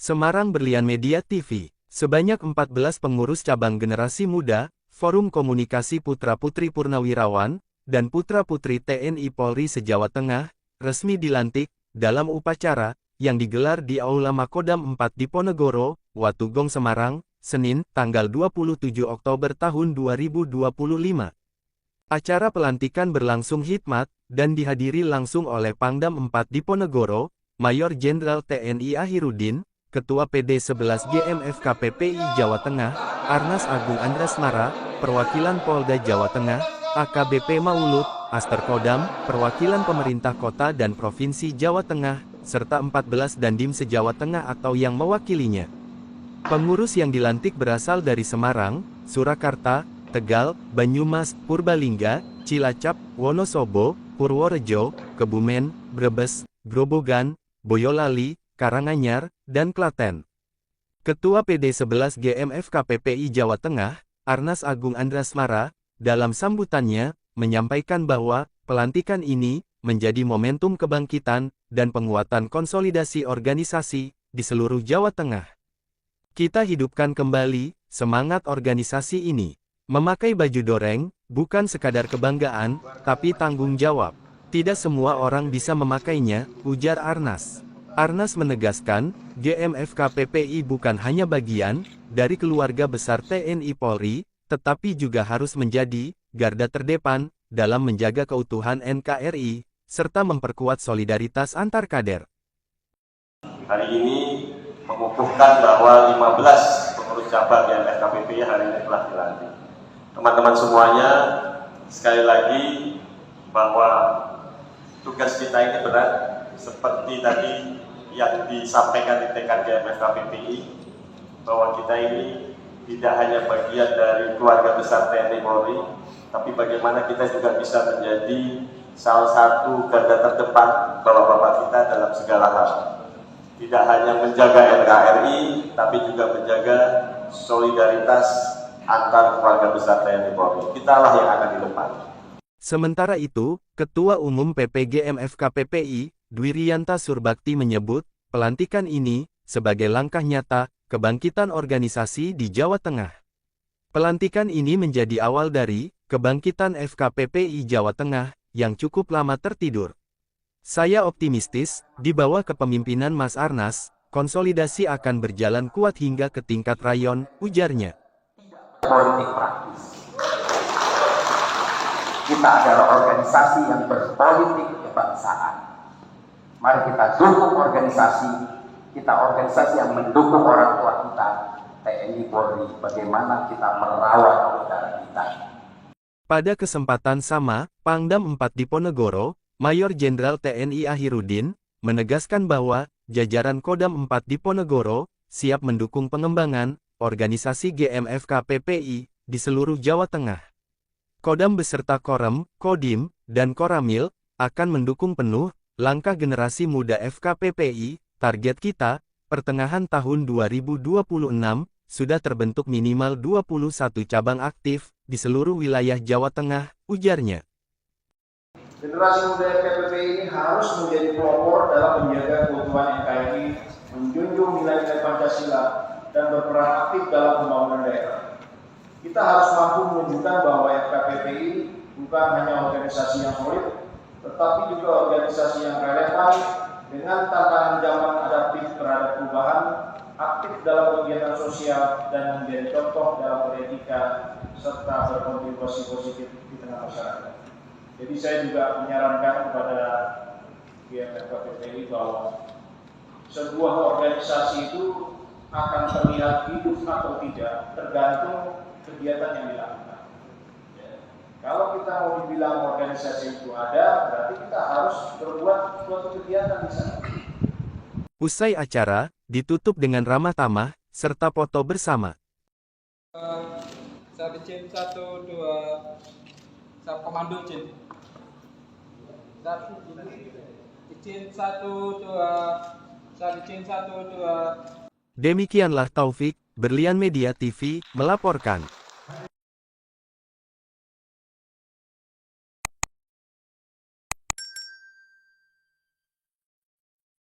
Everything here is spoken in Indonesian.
Semarang Berlian Media TV. Sebanyak 14 pengurus cabang generasi muda, Forum Komunikasi Putra-Putri Purnawirawan, dan Putra-Putri TNI Polri se-Jawa Tengah, resmi dilantik, dalam upacara, yang digelar di Aula Makodam 4 Diponegoro, Watugong Semarang, Senin, tanggal 27 Oktober tahun 2025. Acara pelantikan berlangsung hikmat, dan dihadiri langsung oleh Pangdam 4 Diponegoro, Mayor Jenderal TNI Ahirudin, Ketua PD 11 GMF KPPI Jawa Tengah, Arnas Agung Andrasmara, Perwakilan Polda Jawa Tengah, AKBP Maulud, Aster Kodam, Perwakilan Pemerintah Kota dan Provinsi Jawa Tengah, serta 14 Dandim se-Jawa Tengah atau yang mewakilinya. Pengurus yang dilantik berasal dari Semarang, Surakarta, Tegal, Banyumas, Purbalingga, Cilacap, Wonosobo, Purworejo, Kebumen, Brebes, Grobogan, Boyolali, Karanganyar, dan Klaten. Ketua PD 11 GMF KPPI Jawa Tengah, Arnas Agung Andrasmara, dalam sambutannya, menyampaikan bahwa, pelantikan ini, menjadi momentum kebangkitan, dan penguatan konsolidasi organisasi, di seluruh Jawa Tengah. Kita hidupkan kembali, semangat organisasi ini. Memakai baju doreng, bukan sekadar kebanggaan, tapi tanggung jawab. Tidak semua orang bisa memakainya, ujar Arnas. Arnas menegaskan, GMF KPPI bukan hanya bagian dari keluarga besar TNI Polri, tetapi juga harus menjadi garda terdepan dalam menjaga keutuhan NKRI, serta memperkuat solidaritas antar kader. Hari ini mengukuhkan bahwa 15 pengurus cabang GMF KPPI hari ini telah dilantik. Teman-teman semuanya, sekali lagi bahwa tugas kita ini berat, seperti tadi yang disampaikan di tekad GMF KPPI, bahwa kita ini tidak hanya bagian dari keluarga besar TNI Polri, tapi bagaimana kita juga bisa menjadi salah satu garda terdepan bapak-bapak kita dalam segala hal. Tidak hanya menjaga NKRI, tapi juga menjaga solidaritas antar keluarga besar TNI Polri. Kitalah yang akan di depan. Sementara itu, Ketua Umum PPGMF KPPI, Dwi Riyanta Surbakti menyebut, pelantikan ini, sebagai langkah nyata, kebangkitan organisasi di Jawa Tengah. Pelantikan ini menjadi awal dari, kebangkitan FKPPI Jawa Tengah, yang cukup lama tertidur. Saya optimistis, di bawah kepemimpinan Mas Arnas, konsolidasi akan berjalan kuat hingga ke tingkat rayon, ujarnya. Politik praktis. Kita adalah organisasi yang berpolitik kebangsaan. Mari kita dukung organisasi, kita organisasi yang mendukung orang tua kita, TNI Polri, bagaimana kita merawat negara kita. Pada kesempatan sama, Pangdam 4 Diponegoro, Mayor Jenderal TNI Ahirudin, menegaskan bahwa, jajaran Kodam 4 Diponegoro, siap mendukung pengembangan, organisasi GMF KPPI, di seluruh Jawa Tengah. Kodam beserta Korem, Kodim, dan Koramil, akan mendukung penuh, langkah generasi muda FKPPI. Target kita, pertengahan tahun 2026, sudah terbentuk minimal 21 cabang aktif, di seluruh wilayah Jawa Tengah, ujarnya. Generasi muda FKPPI ini harus menjadi pelopor dalam menjaga keutuhan NKRI, menjunjung nilai-nilai Pancasila, dan berperan aktif dalam pembangunan daerah. Kita harus mampu menunjukkan bahwa FKPPI bukan hanya organisasi yang solid, tetapi juga organisasi yang relevan dengan tantangan zaman adaptif terhadap perubahan, aktif dalam kegiatan sosial, dan menjadi contoh dalam beretika, serta berkontribusi positif di tengah masyarakat. Jadi saya juga menyarankan kepada GMF KPPI bahwa sebuah organisasi itu akan terlihat hidup atau tidak tergantung kegiatan yang dilakukan. Kalau kita mau dibilang organisasi itu ada, berarti kita harus berbuat suatu kegiatan di sana. Usai acara, ditutup dengan ramah tamah, serta foto bersama. Saya izin 1, 2, saya komando izin. Izin 1, 2, saya izin 1, 2. Demikianlah Taufik, Berlian Media TV, melaporkan.